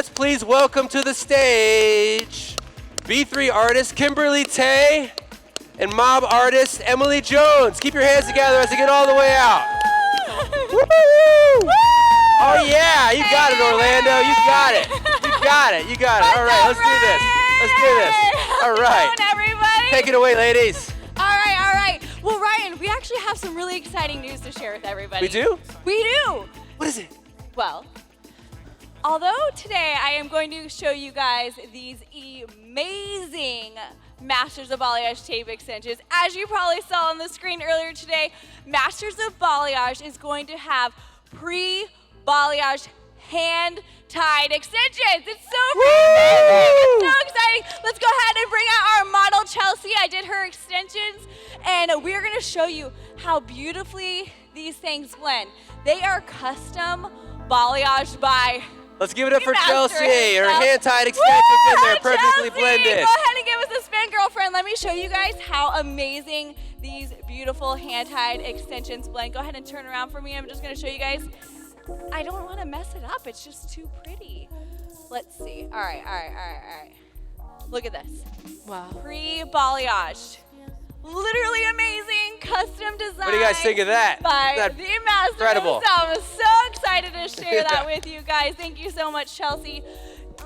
Let's please welcome to the stage B3 artist Kimberly Tay and mob artist Emily Jones. Keep your hands together as they get all the way out. Woo! Oh yeah, you got it, Orlando. You got it. You got it. You got it. All right, let's do this. Let's do this. All right. Come on, everybody. Take it away, ladies. All right, all right. Well, Ryan, we actually have some really exciting news to share with everybody. We do? We do. What is it? Well, although today I am going to show you guys these amazing Masters of Balayage tape extensions, as you probably saw on the screen earlier today, Masters of Balayage is going to have pre-balayage hand-tied extensions. It's so amazing. It's so exciting. Let's go ahead and bring out our model, Chelsea. I did her extensions, and we're going to show you how beautifully these things blend. They are custom balayage by Let's give it up for Chelsea. Her herself. hand-tied extensions in there, perfectly Chelsea, blended. Go ahead and give us a spin, girlfriend. Let me show you guys how amazing these beautiful hand-tied extensions blend. Go ahead and turn around for me. I'm just going to show you guys. I don't want to mess it up. It's just too pretty. Let's see. All right, all right, all right, all right. Look at this. Wow. Pre-balayage. Literally amazing, custom design. What do you guys think of that? By Isn't that the master incredible? himself. I'm so excited to share that with you guys. Thank you so much, Chelsea.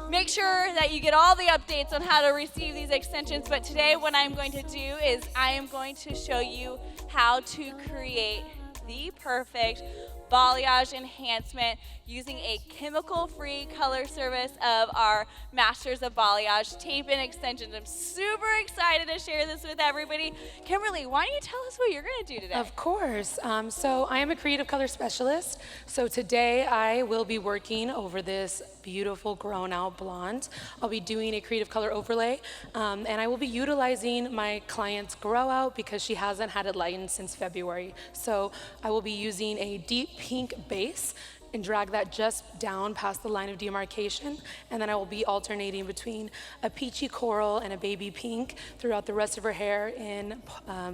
Make sure that you get all the updates on how to receive these extensions. But today what I'm going to do is I am going to show you how to create the perfect balayage enhancement using a chemical-free color service of our Masters of Balayage tape and extensions. I'm super excited to share this with everybody. Kimberly, why don't you tell us what you're going to do today? Of course. So I am a creative color specialist. So today I will be working over this beautiful grown out blonde. I'll be doing a creative color overlay, and I will be utilizing my client's grow out because she hasn't had it lightened since February. So I will be using a deep pink base and drag that just down past the line of demarcation, and then I will be alternating between a peachy coral and a baby pink throughout the rest of her hair in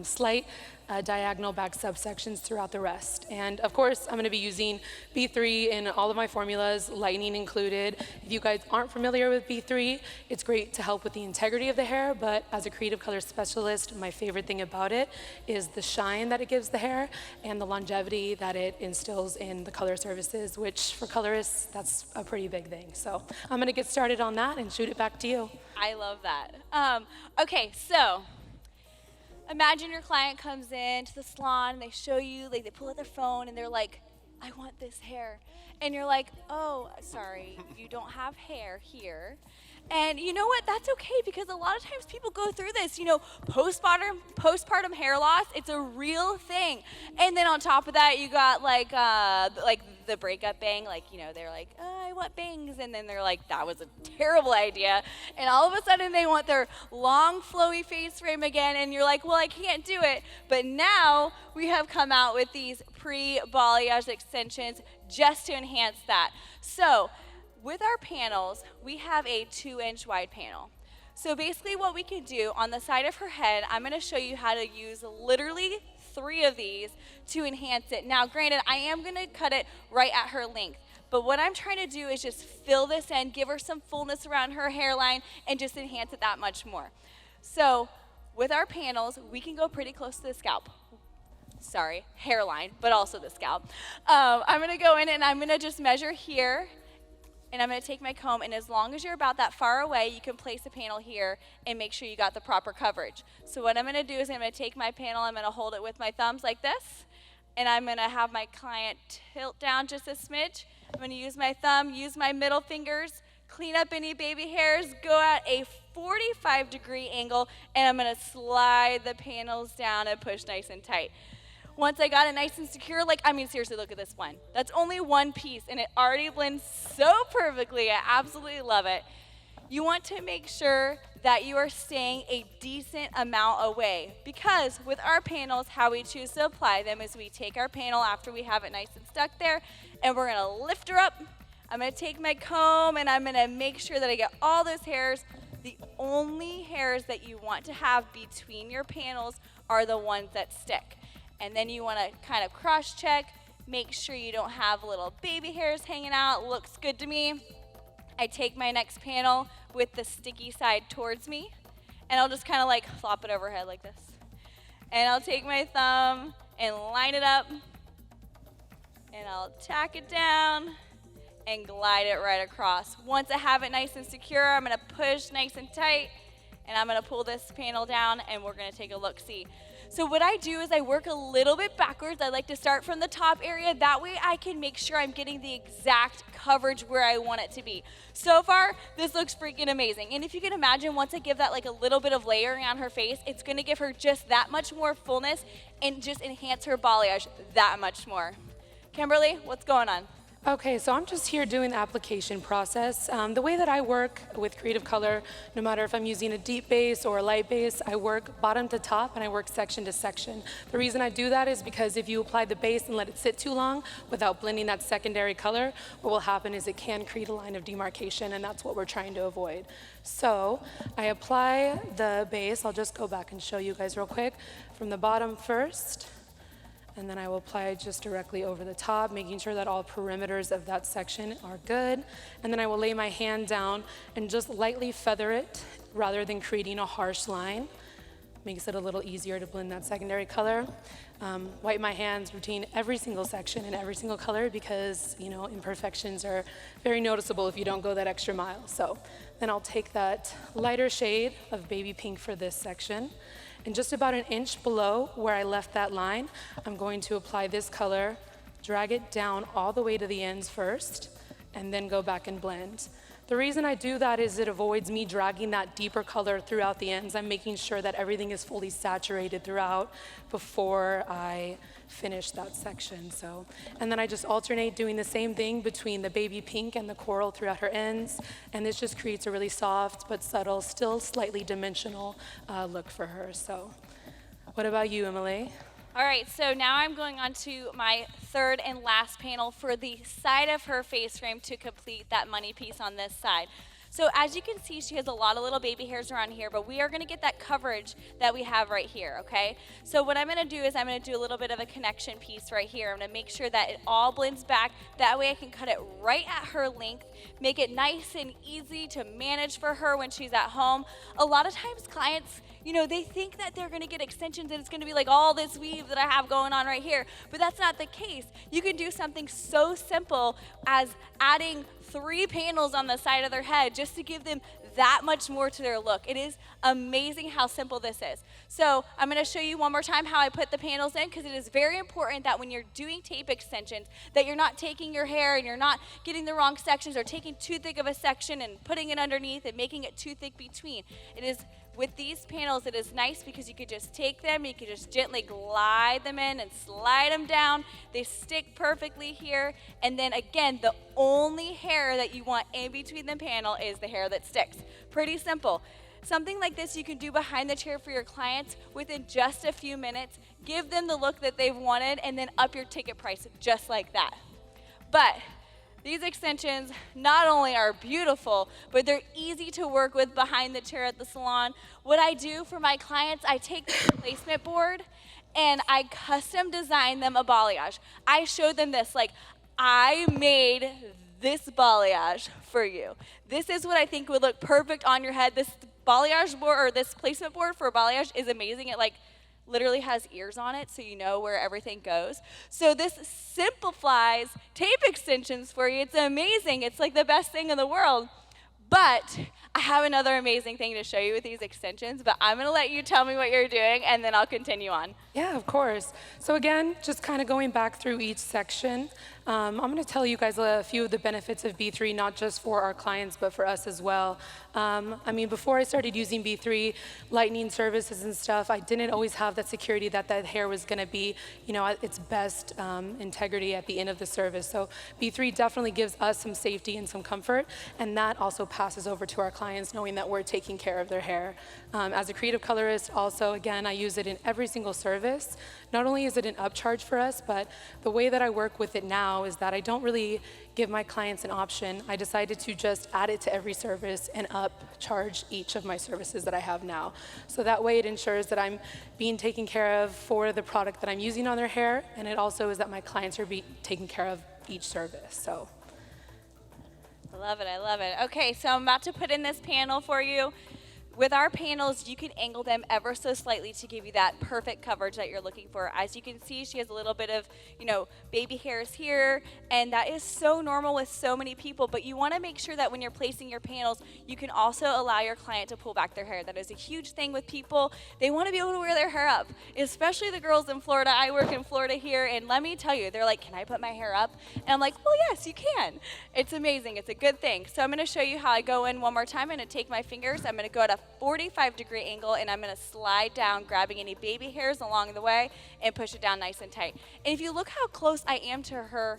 slight diagonal back subsections throughout the rest. And of course, I'm gonna be using B3 in all of my formulas, lightening included. If you guys aren't familiar with B3, it's great to help with the integrity of the hair, but as a creative color specialist, my favorite thing about it is the shine that it gives the hair and the longevity that it instills in the color services, which for colorists, that's a pretty big thing. So I'm gonna get started on that and shoot it back to you. I love that. Okay, so imagine your client comes in to the salon and they show you, like they pull out their phone and they're like, I want this hair. And you're like, oh, sorry, you don't have hair here. And you know what? That's okay because a lot of times people go through this, you know, postpartum hair loss. It's a real thing. And then on top of that, you got like the breakup bang. Like, you know, they're like, oh, I want bangs. And then they're like, that was a terrible idea. And all of a sudden they want their long, flowy face frame again. And you're like, well, I can't do it. But now we have come out with these pre-balayage extensions just to enhance that. So with our panels, we have a 2-inch wide panel. So basically what we can do on the side of her head, I'm gonna show you how to use literally 3 of these to enhance it. Now granted, I am gonna cut it right at her length, but what I'm trying to do is just fill this in, give her some fullness around her hairline, and just enhance it that much more. So with our panels, we can go pretty close to the scalp. Sorry, hairline, but also the scalp. I'm gonna go in and I'm gonna just measure here, and I'm gonna take my comb, and as long as you're about that far away, you can place a panel here and make sure you got the proper coverage. So what I'm gonna do is I'm gonna take my panel, I'm gonna hold it with my thumbs like this, and I'm gonna have my client tilt down just a smidge. I'm gonna use my thumb, use my middle fingers, clean up any baby hairs, go at a 45-degree angle, and I'm gonna slide the panels down and push nice and tight. Once I got it nice and secure, like, I mean, seriously, look at this one. That's only one piece, and it already blends so perfectly. I absolutely love it. You want to make sure that you are staying a decent amount away, because with our panels, how we choose to apply them is we take our panel after we have it nice and stuck there, and we're gonna lift her up. I'm gonna take my comb, and I'm gonna make sure that I get all those hairs. The only hairs that you want to have between your panels are the ones that stick. And then you want to kind of cross-check, make sure you don't have little baby hairs hanging out. Looks good to me. I take my next panel with the sticky side towards me, and I'll just kind of like flop it overhead like this. And I'll take my thumb and line it up, and I'll tack it down and glide it right across. Once I have it nice and secure, I'm gonna push nice and tight, and I'm gonna pull this panel down, and we're gonna take a look-see. So what I do is I work a little bit backwards. I like to start from the top area. That way I can make sure I'm getting the exact coverage where I want it to be. So far, this looks freaking amazing. And if you can imagine, once I give that like a little bit of layering on her face, it's gonna give her just that much more fullness and just enhance her balayage that much more. Kimberly, what's going on? Okay, so I'm just here doing the application process. The way that I work with Creative Color, no matter if I'm using a deep base or a light base, I work bottom to top and I work section to section. The reason I do that is because if you apply the base and let it sit too long without blending that secondary color, what will happen is it can create a line of demarcation, and that's what we're trying to avoid. So I apply the base. I'll just go back and show you guys real quick. From the bottom first, and then I will apply it just directly over the top, making sure that all perimeters of that section are good. And then I will lay my hand down and just lightly feather it rather than creating a harsh line. Makes it a little easier to blend that secondary color. Wipe my hands between every single section and every single color because, you know, imperfections are very noticeable if you don't go that extra mile. So then I'll take that lighter shade of baby pink for this section. And just about an inch below where I left that line, I'm going to apply this color, drag it down all the way to the ends first, and then go back and blend. The reason I do that is it avoids me dragging that deeper color throughout the ends. I'm making sure that everything is fully saturated throughout before I finish that section. And then I just alternate doing the same thing between the baby pink and the coral throughout her ends. And this just creates a really soft but subtle, still slightly dimensional look for her. So what about you, Emily? All right, so now I'm going on to my third and last panel for the side of her face frame to complete that money piece on this side. So as you can see, she has a lot of little baby hairs around here, but we are gonna get that coverage that we have right here, okay? So what I'm gonna do is I'm gonna do a little bit of a connection piece right here. I'm gonna make sure that it all blends back. That way I can cut it right at her length, make it nice and easy to manage for her when she's at home. A lot of times clients, you know, they think that they're gonna get extensions and it's gonna be like all this weave that I have going on right here, but that's not the case. You can do something so simple as adding 3 panels on the side of their head just to give them that much more to their look. It is amazing how simple this is. So I'm gonna show you one more time how I put the panels in, because it is very important that when you're doing tape extensions that you're not taking your hair and you're not getting the wrong sections or taking too thick of a section and putting it underneath and making it too thick between. It is with these panels, it is nice because you could just take them, you could just gently glide them in and slide them down. They stick perfectly here. And then again, the only hair that you want in between the panel is the hair that sticks. Pretty simple. Something like this you can do behind the chair for your clients within just a few minutes. Give them the look that they've wanted and then up your ticket price just like that. But these extensions not only are beautiful, but they're easy to work with behind the chair at the salon. What I do for my clients, I take the placement board and I custom design them a balayage. I showed them this, like, I made this balayage for you. This is what I think would look perfect on your head. This balayage board, or this placement board for a balayage is amazing. It literally has ears on it so you know where everything goes. So this simplifies tape extensions for you. It's amazing. It's like the best thing in the world. But I have another amazing thing to show you with these extensions, but I'm gonna let you tell me what you're doing and then I'll continue on. Yeah, of course. So again, just kind of going back through each section, I'm going to tell you guys a few of the benefits of B3, not just for our clients, but for us as well. I mean, before I started using B3, lightning services and stuff, I didn't always have that security that that hair was going to be, you know, at its best integrity at the end of the service. So B3 definitely gives us some safety and some comfort, and that also passes over to our clients knowing that we're taking care of their hair. As a creative colorist, also, again, I use it in every single service. Not only is it an upcharge for us, but the way that I work with it now is that I don't really give my clients an option. I decided to just add it to every service and upcharge each of my services that I have now. So that way it ensures that I'm being taken care of for the product that I'm using on their hair, and it also is that my clients are being taken care of each service. So love it, I love it. Okay, so I'm about to put in this panel for you. With our panels, you can angle them ever so slightly to give you that perfect coverage that you're looking for. As you can see, she has a little bit of, baby hairs here, and that is so normal with so many people, but you wanna make sure that when you're placing your panels, you can also allow your client to pull back their hair. That is a huge thing with people. They wanna be able to wear their hair up, especially the girls in Florida. I work in Florida here, and let me tell you, they're like, can I put my hair up? And I'm like, well, yes, you can. It's amazing, it's a good thing. So I'm gonna show you how I go in one more time. I'm gonna take my fingers, I'm gonna go at a 45-degree angle, and I'm gonna slide down, grabbing any baby hairs along the way and push it down nice and tight. And if you look how close I am to her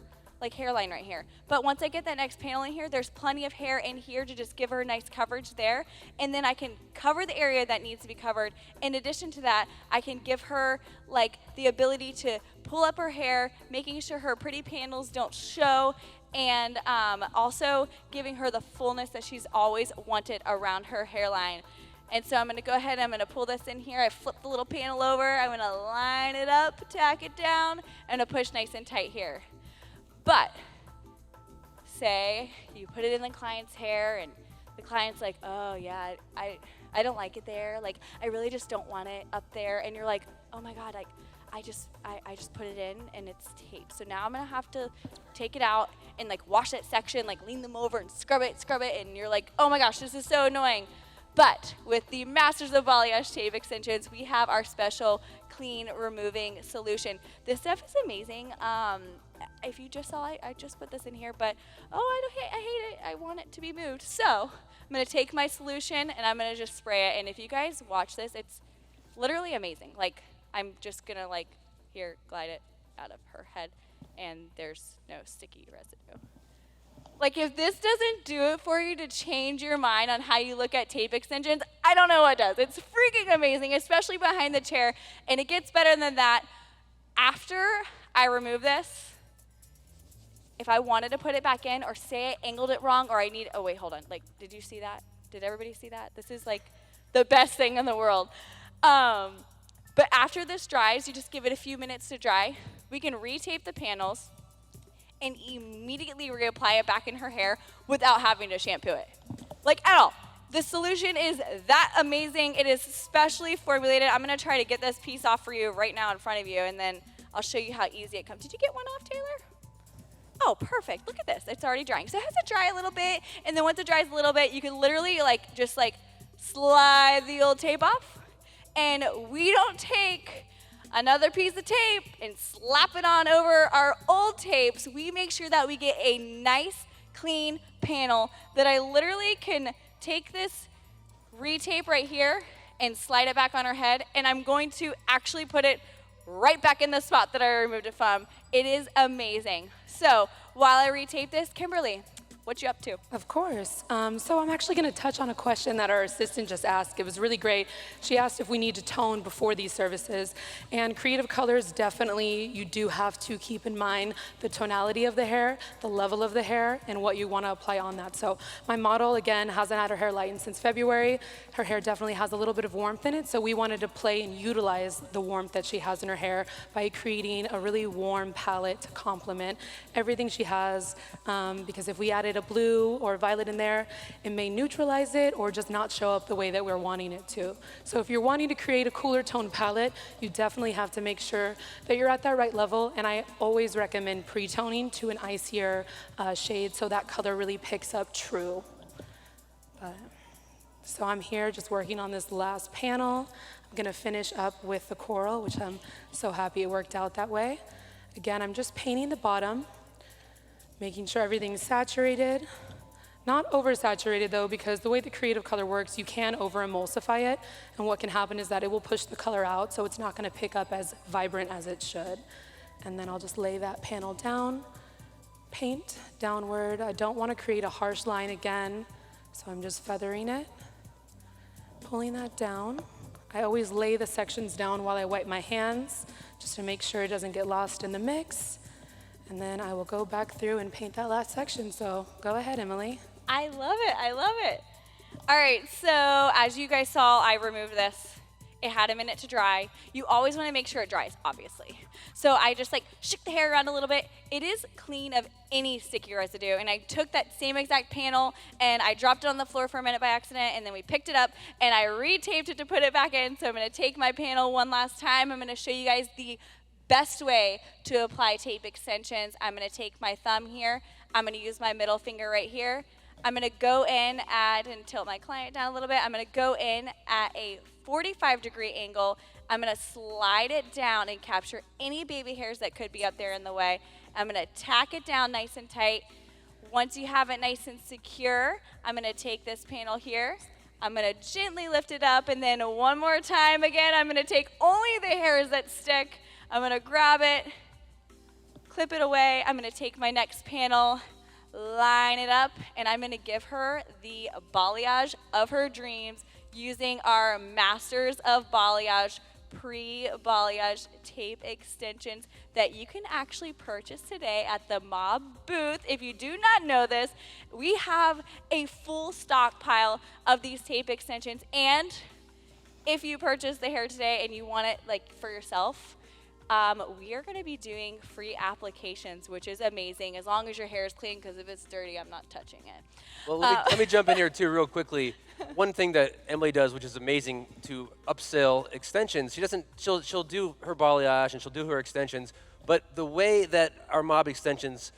hairline right here, but once I get that next panel in here, there's plenty of hair in here to just give her nice coverage there, and then I can cover the area that needs to be covered. In addition to that, I can give her the ability to pull up her hair, making sure her pretty panels don't show, and also giving her the fullness that she's always wanted around her hairline. And so I'm gonna go ahead, I'm gonna pull this in here. I flip the little panel over, I'm gonna line it up, tack it down, and push nice and tight here. But say you put it in the client's hair and the client's like, oh yeah, I don't like it there. I really just don't want it up there. And you're like, oh my God, I just put it in and it's taped. So now I'm gonna have to take it out and wash that section, lean them over and scrub it, and you're like, oh my gosh, this is so annoying. But with the Masters of Balayage Tape Extensions, we have our special clean removing solution. This stuff is amazing. If you just saw it, I just put this in here, but I hate it. I want it to be moved. So I'm gonna take my solution and I'm gonna just spray it. And if you guys watch this, it's literally amazing. I'm just gonna here, glide it out of her head, and there's no sticky residue. If this doesn't do it for you to change your mind on how you look at tape extensions, I don't know what does. It's freaking amazing, especially behind the chair, and it gets better than that. After I remove this, if I wanted to put it back in, or say I angled it wrong, or oh wait, hold on, did you see that? Did everybody see that? This is the best thing in the world. But after this dries, you just give it a few minutes to dry. We can retape the panels and immediately reapply it back in her hair without having to shampoo it. At all. The solution is that amazing. It is specially formulated. I'm gonna try to get this piece off for you right now in front of you, and then I'll show you how easy it comes. Did you get one off, Taylor? Oh, perfect. Look at this. It's already drying. So it has to dry a little bit, and then once it dries a little bit, you can literally just slide the old tape off, and we don't take another piece of tape and slap it on over our old tapes. We make sure that we get a nice, clean panel that I literally can take this retape right here and slide it back on her head, and I'm going to actually put it right back in the spot that I removed it from. It is amazing. So while I retape this, Kimberly, what you up to? Of course. So I'm actually going to touch on a question that our assistant just asked. It was really great. She asked if we need to tone before these services. And creative colors, definitely, you do have to keep in mind the tonality of the hair, the level of the hair, and what you want to apply on that. So my model, again, hasn't had her hair lightened since February. Her hair definitely has a little bit of warmth in it, so we wanted to play and utilize the warmth that she has in her hair by creating a really warm palette to complement everything she has, because if we added a blue or violet in there, it may neutralize it or just not show up the way that we're wanting it to. So if you're wanting to create a cooler tone palette, you definitely have to make sure that you're at that right level, and I always recommend pre-toning to an icier shade so that color really picks up true. So I'm here just working on this last panel. I'm gonna finish up with the coral, which I'm so happy it worked out that way. Again, I'm just painting the bottom, making sure everything's saturated. Not oversaturated though, because the way the creative color works, you can over-emulsify it, and what can happen is that it will push the color out, so it's not gonna pick up as vibrant as it should. And then I'll just lay that panel down, paint downward. I don't wanna create a harsh line again, so I'm just feathering it, pulling that down. I always lay the sections down while I wipe my hands, just to make sure it doesn't get lost in the mix. And then I will go back through and paint that last section. So go ahead, Emily. I love it, I love it. All right, so as you guys saw, I removed this. It had a minute to dry. You always want to make sure it dries, obviously. So I just like shook the hair around a little bit. It is clean of any sticky residue. And I took that same exact panel and I dropped it on the floor for a minute by accident, and then we picked it up and I retaped it to put it back in. So I'm gonna take my panel one last time. I'm gonna show you guys the best way to apply tape extensions. I'm gonna take my thumb here. I'm gonna use my middle finger right here. I'm gonna go in and tilt my client down a little bit. I'm gonna go in at a 45-degree angle. I'm gonna slide it down and capture any baby hairs that could be up there in the way. I'm gonna tack it down nice and tight. Once you have it nice and secure, I'm gonna take this panel here. I'm gonna gently lift it up, and then one more time again, I'm gonna take only the hairs that stick. I'm gonna grab it, clip it away. I'm gonna take my next panel, line it up, and I'm gonna give her the balayage of her dreams using our Masters of Balayage pre-balayage tape extensions that you can actually purchase today at the Mob booth. If you do not know this, we have a full stockpile of these tape extensions, and if you purchase the hair today and you want it like for yourself, we are going to be doing free applications, which is amazing, as long as your hair is clean, because if it's dirty, I'm not touching it. Well, let me jump in here too real quickly. One thing that Emily does, which is amazing, to upsell extensions, she'll do her balayage and she'll do her extensions, but the way that our Mob extensions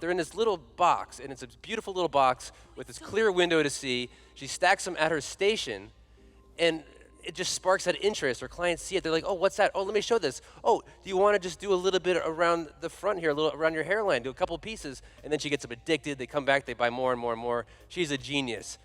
they're in this little box, and it's a beautiful little box with this clear window to see. She stacks them at her station, and it just sparks that interest. Our clients see it. They're like, oh, what's that? Oh, let me show this. Oh, do you want to just do a little bit around the front here, a little around your hairline, do a couple pieces, and then she gets them addicted. They come back, they buy more and more and more. She's a genius.